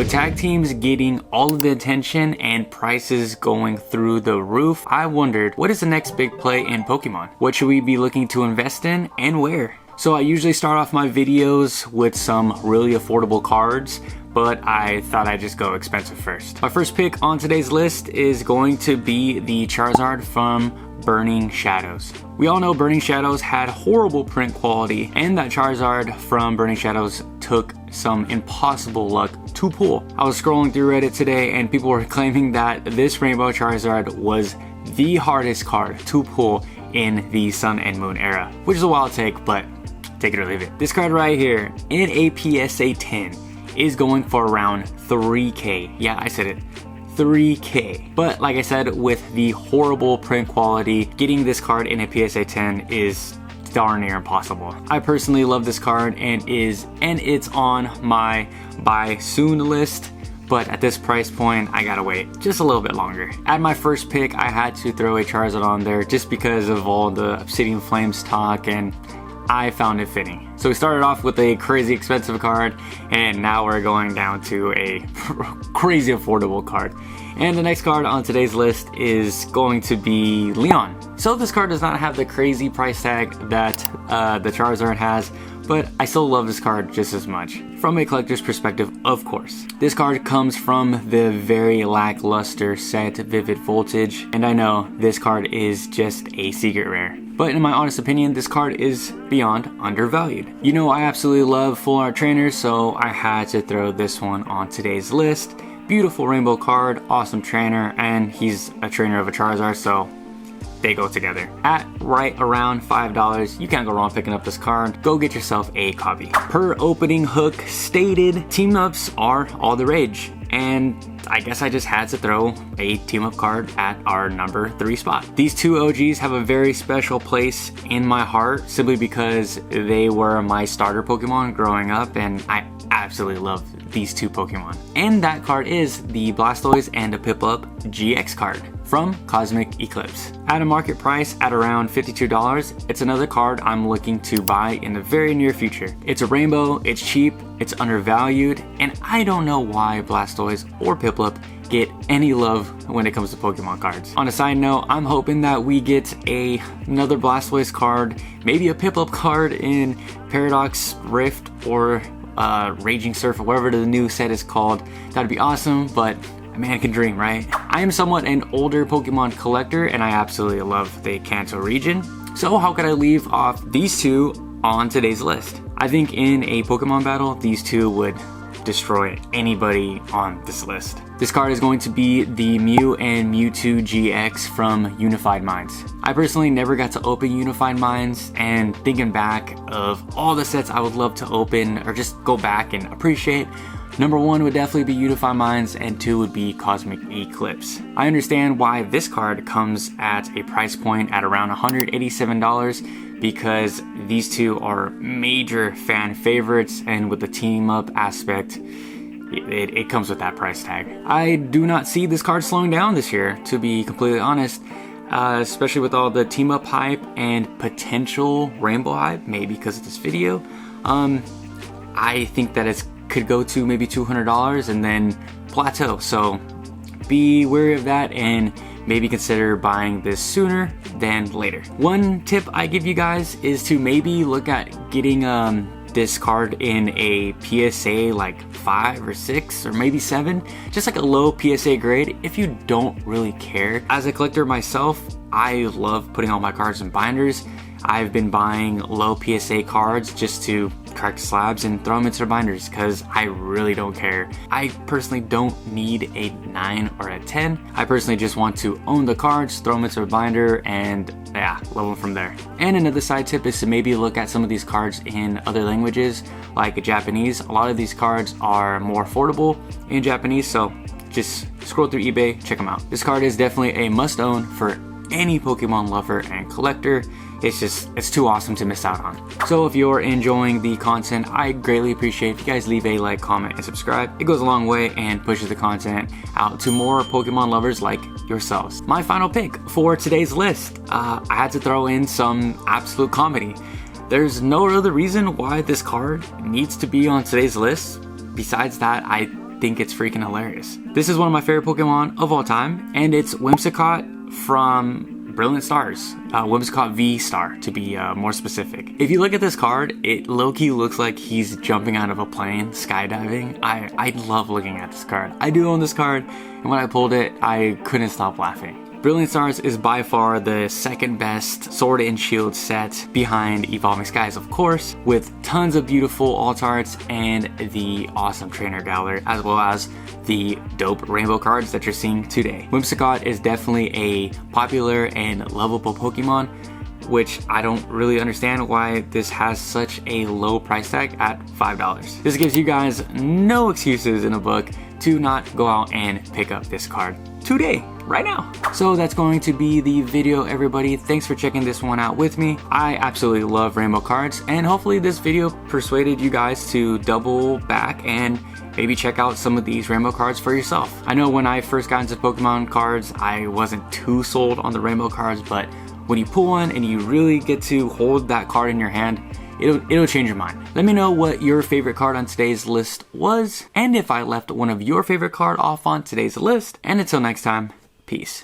With tag teams getting all of the attention and prices going through the roof, I wondered, what is the next big play in Pokemon? What should we be looking to invest in and where? So I usually start off my videos with some really affordable cards, but I thought I'd just go expensive first. My first pick on today's list is going to be the Charizard from Burning Shadows. We all know Burning Shadows had horrible print quality, and that Charizard from Burning Shadows took some impossible luck to pull. I was scrolling through Reddit today and people were claiming that this Rainbow Charizard was the hardest card to pull in the Sun and Moon era, which is a wild take, but take it or leave it. This card right here in a PSA 10 is going for around 3K. Yeah, I said it. 3K. But like I said, with the horrible print quality, getting this card in a PSA 10 is darn near impossible. I personally love this card and it's on my buy soon list, but at this price point, I gotta wait just a little bit longer. At my first pick, I had to throw a Charizard on there just because of all the Obsidian Flames talk, and I found it fitting. So we started off with a crazy expensive card, and now we're going down to a crazy affordable card. And the next card on today's list is going to be Leon. So this card does not have the crazy price tag that the Charizard has, but I still love this card just as much. From a collector's perspective, of course. This card comes from the very lackluster set Vivid Voltage, and I know this card is just a secret rare. But in my honest opinion, this card is beyond undervalued. You know, I absolutely love full art trainers, so I had to throw this one on today's list. Beautiful rainbow card, awesome trainer, and he's a trainer of a Charizard, so they go together. At right around $5, you can't go wrong picking up this card. Go get yourself a copy. Per opening hook stated, team ups are all the rage, and I guess I just had to throw a team up card at our number 3 spot. These two OGs have a very special place in my heart simply because they were my starter Pokemon growing up, and I absolutely love these two Pokemon. And that card is the Blastoise and a Piplup GX card from Cosmic Eclipse. At a market price at around $52, it's another card I'm looking to buy in the very near future. It's a rainbow, it's cheap, it's undervalued, and I don't know why Blastoise or Piplup get any love when it comes to Pokemon cards. On a side note, I'm hoping that we get another Blastoise card, maybe a Piplup card in Paradox Rift or Raging Surf or whatever the new set is called. That'd be awesome, but a man can dream, right? I am somewhat an older Pokemon collector and I absolutely love the Kanto region. So how could I leave off these two on today's list? I think in a Pokemon battle, these two would destroy anybody on this list. This card is going to be the Mew and Mewtwo GX from Unified Minds. I personally never got to open Unified Minds, and thinking back of all the sets I would love to open or just go back and appreciate, number 1 would definitely be Unified Minds and 2 would be Cosmic Eclipse. I understand why this card comes at a price point at around $187 because these two are major fan favorites, and with the team up aspect, it comes with that price tag. I do not see this card slowing down this year, to be completely honest, especially with all the team up hype and potential rainbow hype, maybe because of this video. I think that it could go to maybe $200 and then plateau, so be wary of that and maybe consider buying this sooner than later. One tip I give you guys is to maybe look at getting this card in a PSA like 5 or 6 or maybe 7, just like a low PSA grade if you don't really care. As a collector myself, I love putting all my cards in binders. I've been buying low PSA cards just to crack slabs and throw them into binders because I really don't care. I personally don't need a 9 or a 10. I personally just want to own the cards, throw them into a binder, and yeah, love them from there. And another side tip is to maybe look at some of these cards in other languages like Japanese. A lot of these cards are more affordable in Japanese, so just scroll through eBay, check them out. This card is definitely a must own for any Pokemon lover and collector. It's too awesome to miss out on. So if you're enjoying the content, I greatly appreciate if you guys leave a like, comment, and subscribe. It goes a long way and pushes the content out to more Pokemon lovers like yourselves. My final pick for today's list, I had to throw in some absolute comedy. There's no other reason why this card needs to be on today's list besides that I think it's freaking hilarious. This is one of my favorite Pokemon of all time, and it's Whimsicott from Brilliant Stars. Whimsicott V-Star, to be more specific. If you look at this card, it low-key looks like he's jumping out of a plane, skydiving. I love looking at this card. I do own this card, and when I pulled it, I couldn't stop laughing. Brilliant Stars is by far the second best Sword and Shield set behind Evolving Skies, of course, with tons of beautiful alt arts and the awesome trainer gallery, as well as the dope rainbow cards that you're seeing today. Whimsicott is definitely a popular and lovable Pokemon, which I don't really understand why this has such a low price tag at $5. This gives you guys no excuses in a book to not go out and pick up this card today, right now. So that's going to be the video, everybody. Thanks for checking this one out with me. I absolutely love rainbow cards, and hopefully this video persuaded you guys to double back and maybe check out some of these rainbow cards for yourself. I know when I first got into Pokemon cards, I wasn't too sold on the rainbow cards, but when you pull one and you really get to hold that card in your hand, it'll change your mind. Let me know what your favorite card on today's list was, and if I left one of your favorite card off on today's list. And until next time, peace.